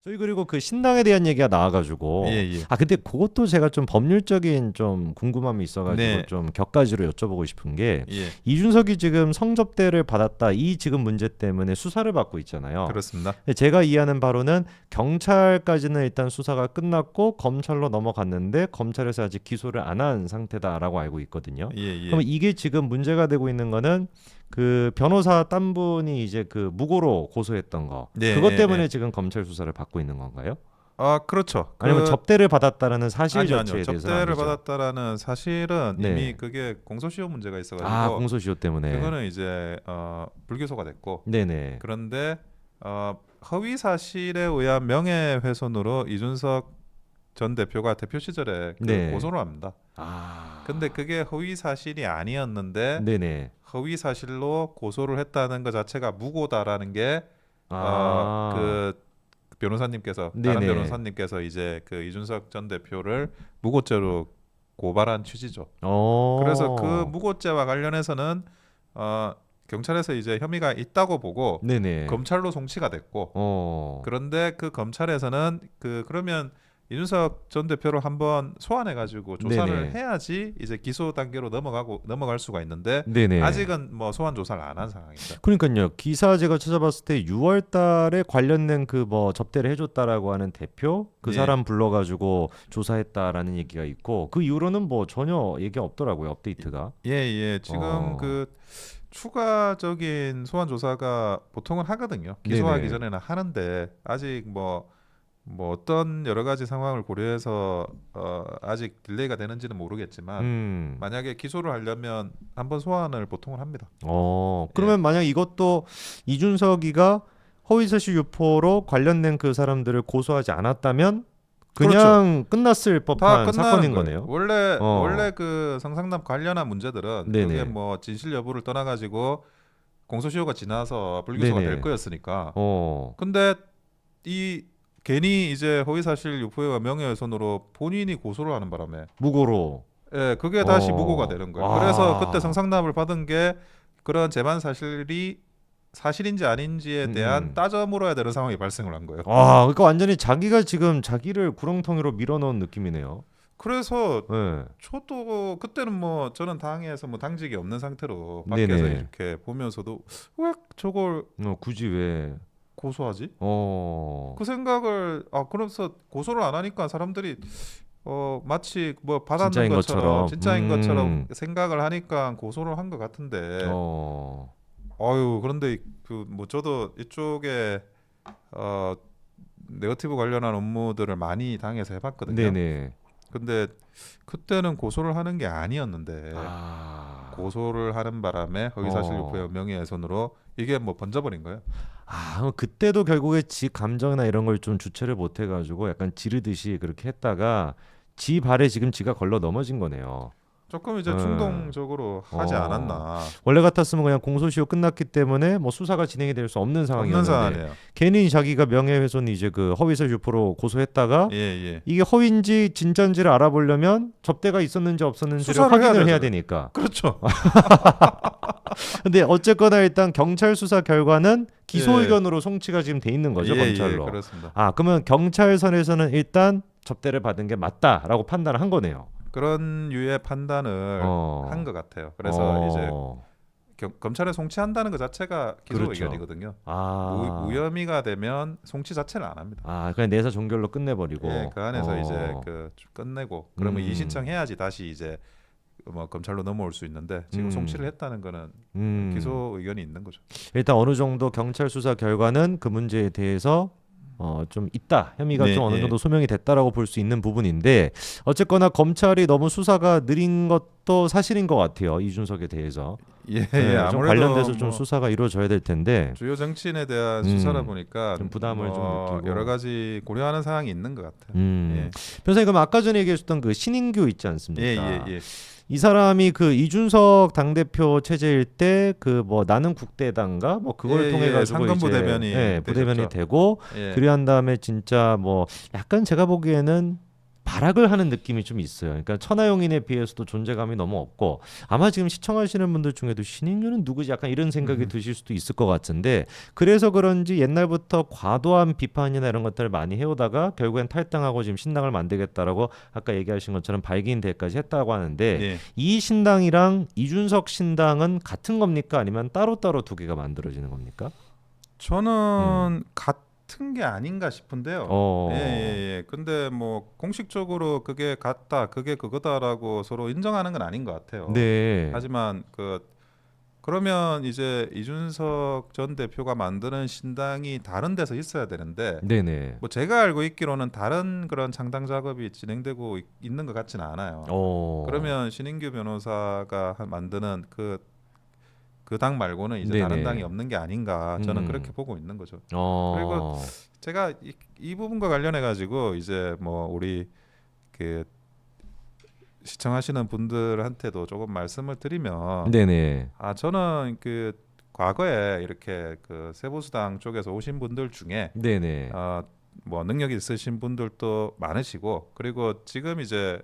저희 그리고 그 신당에 대한 얘기가 나와가지고 예. 근데 그것도 제가 좀 법률적인 좀 궁금함이 있어가지고 네. 좀 격가지로 여쭤보고 싶은 게 예. 이준석이 지금 성접대를 받았다 이 지금 문제 때문에 수사를 받고 있잖아요. 그렇습니다. 근데 제가 이해하는 바로는 경찰까지는 일단 수사가 끝났고 검찰로 넘어갔는데 검찰에서 아직 기소를 안 한 상태다라고 알고 있거든요. 예. 그러면 이게 지금 문제가 되고 있는 거는 그 변호사 딴 분이 이제 그 무고로 고소했던 거 네, 그것 예, 때문에 예. 지금 검찰 수사를 받고 있는 건가요? 아, 그렇죠. 아니면 접대를 받았다라는 사실 아니요. 자체에 대해서는 접대를 아니죠? 받았다라는 사실은 네. 이미 그게 공소시효 문제가 있어가지고 공소시효 때문에. 그거는 이제 불기소가 됐고, 네네. 그런데 허위 사실에 의한 명예훼손으로 이준석 전 대표가 대표 시절에 네. 고소를 합니다. 근데 그게 허위 사실이 아니었는데 네네. 허위 사실로 고소를 했다는 것 자체가 무고다라는 게 그 변호사님께서 다른 네네. 변호사님께서 이제 그 이준석 전 대표를 무고죄로 고발한 취지죠. 어. 그래서 그 무고죄와 관련해서는 경찰에서 이제 혐의가 있다고 보고 네네. 검찰로 송치가 됐고, 그런데 그 검찰에서는 그러면 이준석 전 대표를 한번 소환해가지고 조사를 네네. 해야지 이제 기소 단계로 넘어갈 수가 있는데 네네. 아직은 뭐 소환 조사를 안 한 상황입니다. 그러니까요. 기사 제가 찾아봤을 때 6월 달에 관련된 그 뭐 접대를 해줬다라고 하는 대표 그 예. 사람 불러가지고 조사했다라는 얘기가 있고 그 이후로는 뭐 전혀 얘기 없더라고요. 업데이트가. 예. 지금 그 추가적인 소환 조사가 보통은 하거든요. 기소하기 네네. 전에는 하는데 아직 뭐 어떤 여러 가지 상황을 고려해서 아직 딜레이가 되는지는 모르겠지만 만약에 기소를 하려면 한번 소환을 보통은 합니다. 그러면 만약 이것도 이준석이가 허위사실 유포로 관련된 그 사람들을 고소하지 않았다면 그냥 끝났을 다 법한 끝나는 사건인 거예요. 거네요. 원래 그 성상납 관련한 문제들은 네네. 그게 뭐 진실 여부를 떠나가지고 공소시효가 지나서 불기소가 네네. 될 거였으니까. 어. 근데 이 괜히 이제 허위사실 유포와 명예훼손으로 본인이 고소를 하는 바람에 무고로. 그게 다시 무고가 되는 거예요. 와. 그래서 그때 성상납을 받은 게 그런 재반 사실이 사실인지 아닌지에 대한 따져 물어야 되는 상황이 발생을 한 거예요. 그러니까 완전히 자기가 지금 자기를 구렁텅이로 밀어넣은 느낌이네요. 그래서 네. 저도 그때는 뭐 저는 당에서 뭐 당직이 없는 상태로 밖에서 네네. 이렇게 보면서도 왜 저걸 굳이 왜? 고소하지? 어. 그 생각을 그래서 고소를 안 하니까 사람들이 마치 뭐 받았는 진짜인 것처럼. 진짜인 것처럼 생각을 하니까 고소를 한 것 같은데. 그런데 그 뭐 저도 이쪽에 네거티브 관련한 업무들을 많이 당해서 해봤거든요. 네네. 근데 그때는 고소를 하는 게 아니었는데 고소를 하는 바람에 허위사실 유포와 명예훼손으로 이게 뭐 번져버린 거예요. 그럼 그때도 결국에 지 감정이나 이런 걸 좀 주체를 못 해가지고 약간 지르듯이 그렇게 했다가 지 발에 지금 지가 걸러 넘어진 거네요. 조금 이제 충동적으로 하지 않았나. 원래 같았으면 그냥 공소시효 끝났기 때문에 뭐 수사가 진행이 될 수 없는 상황이었는데 상황이에요. 괜히 자기가 명예훼손 이제 그 허위사실 유포로 고소했다가 이게 허위인지 진짜인지를 알아보려면 접대가 있었는지 없었는지를 수사를 확인을 해야 해야 되니까. 그렇죠. 근데 어쨌거나 일단 경찰 수사 결과는 기소 의견으로 송치가 지금 돼 있는 거죠, 검찰로. 그렇습니다. 그러면 경찰선에서는 일단 접대를 받은 게 맞다라고 판단을 한 거네요. 그런 유의 판단을 한 것 같아요. 그래서 이제 검찰에 송치한다는 것 자체가 기소 그렇죠. 의견이거든요. 무혐의가 되면 송치 자체를 안 합니다. 그냥 내사 종결로 끝내버리고. 그 안에서 이제 끝내고 그러면 이의신청해야지 다시 이제 뭐 검찰로 넘어올 수 있는데 지금 송치를 했다는 거는 기소 의견이 있는 거죠. 일단 어느 정도 경찰 수사 결과는 그 문제에 대해서 좀 있다. 혐의가 좀 어느 정도 소명이 됐다라고 볼 수 있는 부분인데 어쨌거나 검찰이 너무 수사가 느린 것도 사실인 것 같아요. 이준석에 대해서. 좀 관련돼서 좀 수사가 이루어져야 될 텐데 주요 정치인에 대한 수사다 보니까 좀 부담을 좀 느끼고 여러 가지 고려하는 사항이 있는 것 같아요. 변호사님 그럼 아까 전에 얘기하셨던 그 신인규 있지 않습니까? 예. 이 사람이 그 이준석 당대표 체제일 때 그 뭐 나는 국대단가 뭐 그걸 통해 가지고 상근 부대변이 부대변이 되고 그리한 다음에 진짜 뭐 약간 제가 보기에는 발악을 하는 느낌이 좀 있어요. 그러니까 천하용인에 비해서도 존재감이 너무 없고 아마 지금 시청하시는 분들 중에도 신인규는 누구지 약간 이런 생각이 드실 수도 있을 것 같은데 그래서 그런지 옛날부터 과도한 비판이나 이런 것들을 많이 해오다가 결국엔 탈당하고 지금 신당을 만들겠다라고 아까 얘기하신 것처럼 발기인대까지 했다고 하는데 예. 이 신당이랑 이준석 신당은 같은 겁니까? 아니면 따로따로 두 개가 만들어지는 겁니까? 저는 같은 게 아닌가 싶은데요. 어. 예. 근데 뭐 공식적으로 그게 같다, 그게 그거다라고 서로 인정하는 건 아닌 것 같아요. 네. 하지만 그러면 이제 이준석 전 대표가 만드는 신당이 다른 데서 있어야 되는데 네네. 뭐 제가 알고 있기로는 다른 그런 창당 작업이 진행되고 있는 것 같지는 않아요. 그러면 신인규 변호사가 만드는 그 당 말고는 이제 네네. 다른 당이 없는 게 아닌가 저는 그렇게 보고 있는 거죠. 그리고 제가 이 부분과 관련해 가지고 이제 뭐 우리 그 시청하시는 분들한테도 조금 말씀을 드리면 네네. 저는 그 과거에 이렇게 그 세보수당 쪽에서 오신 분들 중에 네네. 뭐 능력이 있으신 분들도 많으시고 그리고 지금 이제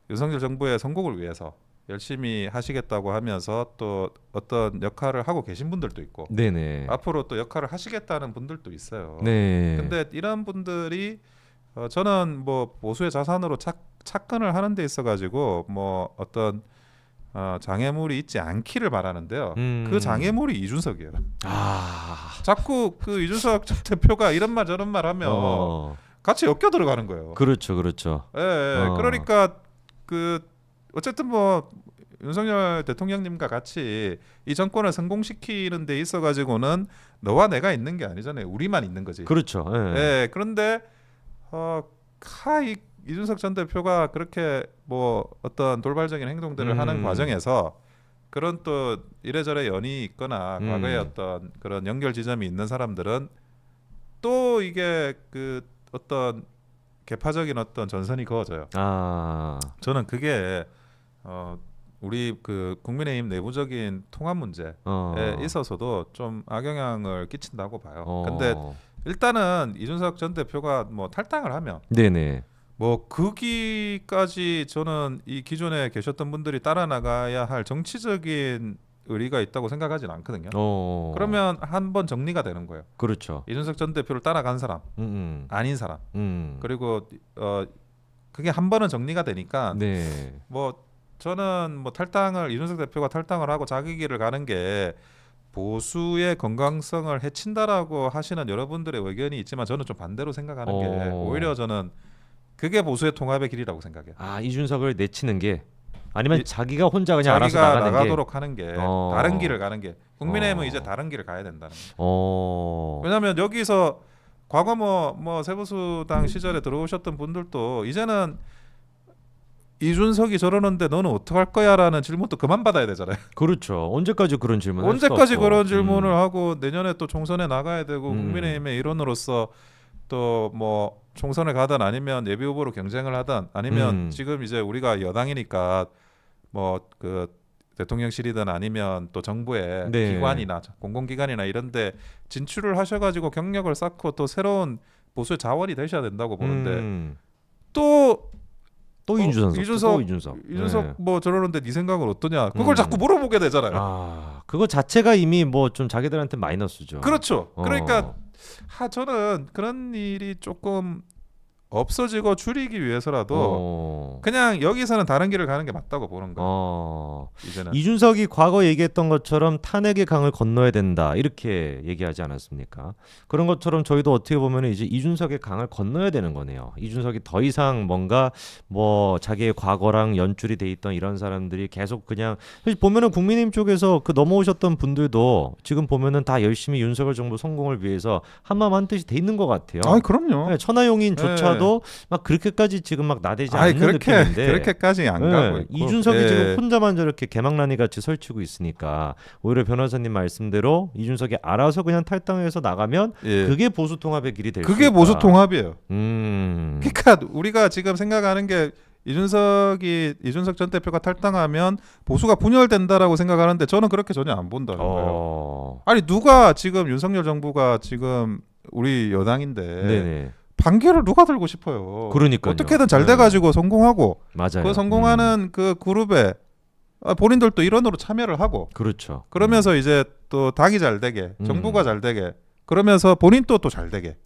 윤석열 정부의 선곡을 위해서 열심히 하시겠다고 하면서 또 어떤 역할을 하고 계신 분들도 있고 네네. 앞으로 또 역할을 하시겠다는 분들도 있어요. 네. 근데 이런 분들이 저는 뭐 보수의 자산으로 착근을 하는 데 있어 가지고 뭐 어떤 장애물이 있지 않기를 바라는데요. 그 장애물이 이준석이에요. 자꾸 그 이준석 전 대표가 이런 말 저런 말 하면 같이 엮여 들어가는 거예요. 그렇죠, 그렇죠. 예. 그러니까 어쨌든 뭐 윤석열 대통령님과 같이 이 정권을 성공시키는 데 있어 가지고는 너와 내가 있는 게 아니잖아요. 우리만 있는 거지. 그렇죠. 예. 그런데 이준석 전 대표가 그렇게 뭐 어떤 돌발적인 행동들을 하는 과정에서 그런 또 이래저래 연이 있거나 과거에 어떤 그런 연결 지점이 있는 사람들은 또 이게 그 어떤 개파적인 어떤 전선이 그어져요. 저는 그게 우리 그 국민의힘 내부적인 통합 문제에 있어서도 좀 악영향을 끼친다고 봐요. 근데 일단은 이준석 전 대표가 뭐 탈당을 하면 네네. 뭐 거기까지 저는 이 기존에 계셨던 분들이 따라 나가야 할 정치적인 의리가 있다고 생각하지는 않거든요. 그러면 한번 정리가 되는 거예요. 그렇죠. 이준석 전 대표를 따라간 사람, 아닌 사람, 그리고 그게 한 번은 정리가 되니까 네. 뭐 저는 뭐 이준석 대표가 탈당을 하고 자기 길을 가는 게 보수의 건강성을 해친다라고 하시는 여러분들의 의견이 있지만 저는 좀 반대로 생각하는 게 오히려 저는 그게 보수의 통합의 길이라고 생각해요. 이준석을 내치는 게 아니면 자기가 혼자 그냥 알아서 나가도록 하는 게 다른 길을 가는 게 국민의힘은 이제 다른 길을 가야 된다는 거죠. 왜냐하면 여기서 과거 뭐 세보수당 시절에 들어오셨던 분들도 이제는 이준석이 저러는데 너는 어떡할 거야라는 질문도 그만 받아야 되잖아요. 그렇죠. 언제까지 그런 질문을 언제까지 그런 질문을 하고 내년에 또 총선에 나가야 되고 국민의힘의 일원으로서 또 뭐 총선을 가든 아니면 예비 후보로 경쟁을 하든 아니면 지금 이제 우리가 여당이니까 뭐 그 대통령실이든 아니면 또 정부의 기관이나 공공기관이나 이런데 진출을 하셔가지고 경력을 쌓고 또 새로운 보수의 자원이 되셔야 된다고 보는데 또 이준석 뭐 저러는데 네 생각은 어떠냐? 그걸 자꾸 물어보게 되잖아요. 그거 자체가 이미 뭐 좀 자기들한테 마이너스죠. 그렇죠. 그러니까 저는 그런 일이 조금 없어지고 줄이기 위해서라도 그냥 여기서는 다른 길을 가는 게 맞다고 보는 거예요. 이제는 이준석이 과거 얘기했던 것처럼 탄핵의 강을 건너야 된다 이렇게 얘기하지 않았습니까? 그런 것처럼 저희도 어떻게 보면 이제 이준석의 강을 건너야 되는 거네요. 이준석이 더 이상 뭔가 뭐 자기의 과거랑 연줄이 돼 있던 이런 사람들이 계속 그냥 사실 보면은 국민의힘 쪽에서 그 넘어오셨던 분들도 지금 보면은 다 열심히 윤석열 정부 성공을 위해서 한마음 한뜻이 돼 있는 것 같아요. 그럼요. 네, 천하용인조차도 막 그렇게까지 지금 막 나대지 않는 느낌인데 그렇게까지 안 가고 있고. 이준석이 지금 혼자만 저렇게 개망나니 같이 설치고 있으니까 오히려 변호사님 말씀대로 이준석이 알아서 그냥 탈당해서 나가면 그게 보수 통합의 길이 될 수 있다. 그게 보수 통합이에요. 그러니까 우리가 지금 생각하는 게 이준석 전 대표가 탈당하면 보수가 분열된다라고 생각하는데 저는 그렇게 전혀 안 본다는 거예요. 아니 누가 지금 윤석열 정부가 지금 우리 여당인데 반기를 누가 들고 싶어요. 그러니까요. 어떻게든 잘 돼가지고 성공하고 맞아요. 그 성공하는 그 그룹에 본인들도 일원으로 참여를 하고 그렇죠. 그러면서 이제 또 당이 잘 되게 정부가 잘 되게 그러면서 본인도 또 잘 되게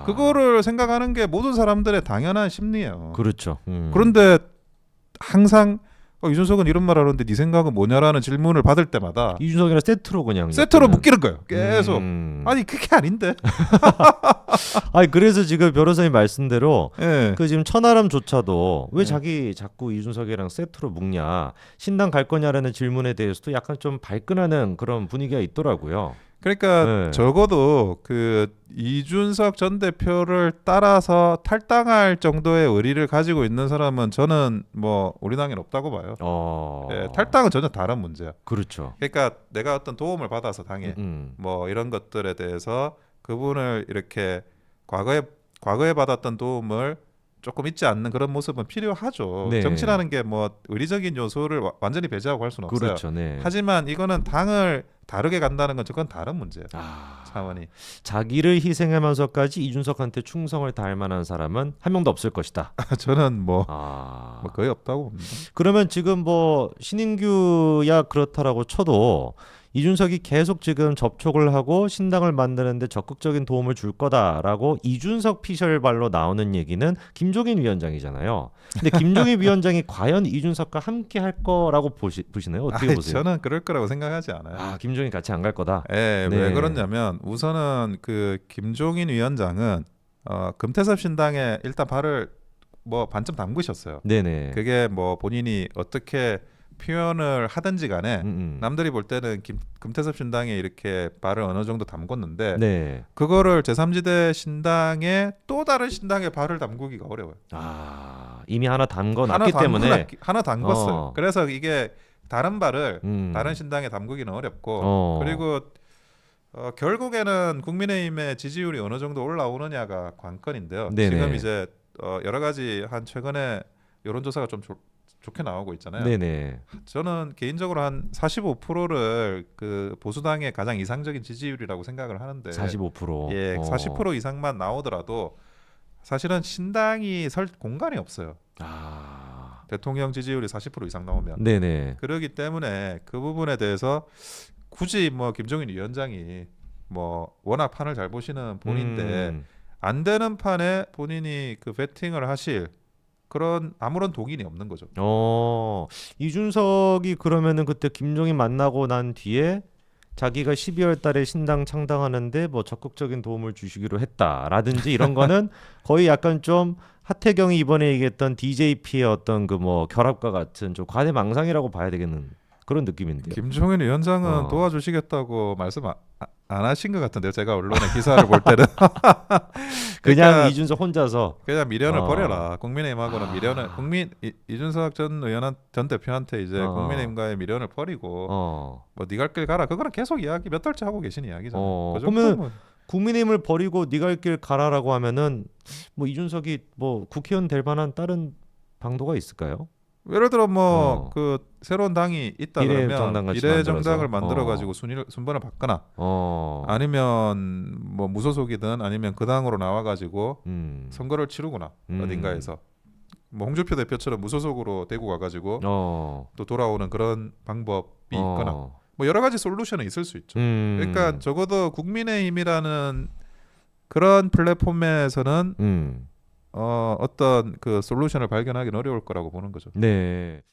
그거를 생각하는 게 모든 사람들의 당연한 심리예요. 그렇죠. 그런데 항상 이준석은 이런 말 하는데 네 생각은 뭐냐라는 질문을 받을 때마다 이준석이랑 세트로 그냥 세트로 묶이는 거예요. 계속. 아니 그게 아닌데. 아니 그래서 지금 변호사님 말씀대로 예. 그 지금 천하람조차도 왜 예. 자기 자꾸 이준석이랑 세트로 묶냐 신당 갈 거냐라는 질문에 대해서도 약간 좀 발끈하는 그런 분위기가 있더라고요. 그러니까 네. 적어도 그 이준석 전 대표를 따라서 탈당할 정도의 의리를 가지고 있는 사람은 저는 뭐 우리 당엔 없다고 봐요. 예, 탈당은 전혀 다른 문제야. 그렇죠. 그러니까 내가 어떤 도움을 받아서 당에 뭐 이런 것들에 대해서 그분을 이렇게 과거에 받았던 도움을 조금 잊지 않는 그런 모습은 필요하죠. 네. 정치라는 게 뭐 의리적인 요소를 완전히 배제하고 할 수는 없어요. 그렇죠. 네. 하지만 이거는 당을 다르게 간다는 건 그건 다른 문제예요. 차원이. 자기를 희생하면서까지 이준석한테 충성을 다할 만한 사람은 한 명도 없을 것이다. 저는 뭐 거의 없다고 봅니다. 그러면 지금 뭐 신인규야 그렇다라고 쳐도 이준석이 계속 지금 접촉을 하고 신당을 만드는데 적극적인 도움을 줄 거다라고 이준석 피셜발로 나오는 얘기는 김종인 위원장이잖아요. 근데 김종인 위원장이 과연 이준석과 함께 할 거라고 보시나요? 어떻게 보세요? 저는 그럴 거라고 생각하지 않아요. 김종인 같이 안 갈 거다. 네. 왜 그러냐면 우선은 그 김종인 위원장은 금태섭 신당에 일단 발을 뭐 반쯤 담그셨어요. 네네. 그게 뭐 본인이 어떻게 표현을 하든지 간에 남들이 볼 때는 금태섭 신당에 이렇게 발을 어느 정도 담궜는데 네. 그거를 제3지대 신당에 또 다른 신당에 발을 담그기가 어려워요. 이미 하나 담궈놨기 때문에 하나 담궜어요. 그래서 이게 다른 발을 다른 신당에 담그기는 어렵고 그리고 결국에는 국민의힘의 지지율이 어느 정도 올라오느냐가 관건인데요. 네네. 지금 이제 여러 가지 한 최근에 여론조사가 좀 좋게 나오고 있잖아요. 네네. 저는 개인적으로 한 45%를 그 보수당의 가장 이상적인 지지율이라고 생각을 하는데 45%. 예, 40% 이상만 나오더라도 사실은 신당이 설 공간이 없어요. 대통령 지지율이 40% 이상 나오면. 네네. 그렇기 때문에 그 부분에 대해서 굳이 뭐 김종인 위원장이 뭐 워낙 판을 잘 보시는 분인데 안 되는 판에 본인이 그 배팅을 하실 그런 아무런 동인이 없는 거죠. 이준석이 그러면은 그때 김종인 만나고 난 뒤에 자기가 12월 달에 신당 창당하는데 뭐 적극적인 도움을 주시기로 했다라든지 이런 거는 거의 약간 좀 하태경이 이번에 얘기했던 DJP의 어떤 그 뭐 결합과 같은 좀 과대망상이라고 봐야 되겠는 그런 느낌인데요. 김종인 위원장은 도와주시겠다고 말씀 안 하신 것 같은데요. 제가 언론의 기사를 볼 때는 그냥 그러니까 이준석 혼자서 그냥 미련을 버려라. 국민의힘하고는 미련을 이준석 전 의원 전 대표한테 이제 국민의힘과의 미련을 버리고 뭐 네 갈 길 가라. 그거는 계속 이야기 몇 달째 하고 계신 이야기잖아요. 그 그러면 국민의힘을 버리고 네 갈 길 가라라고 하면은 뭐 이준석이 뭐 국회의원 될 만한 다른 방도가 있을까요? 예를 들어 뭐 그 새로운 당이 있다 그러면 비례정당을 만들어 가지고 순번을 바꾸나 아니면 뭐 무소속이든 아니면 그 당으로 나와 가지고 선거를 치르거나 어딘가에서 뭐 홍준표 대표처럼 무소속으로 대구 가 가지고 또 돌아오는 그런 방법이 있거나 뭐 여러 가지 솔루션은 있을 수 있죠. 그러니까 적어도 국민의힘이라는 그런 플랫폼에서는 어떤 그 솔루션을 발견하기는 어려울 거라고 보는 거죠. 네.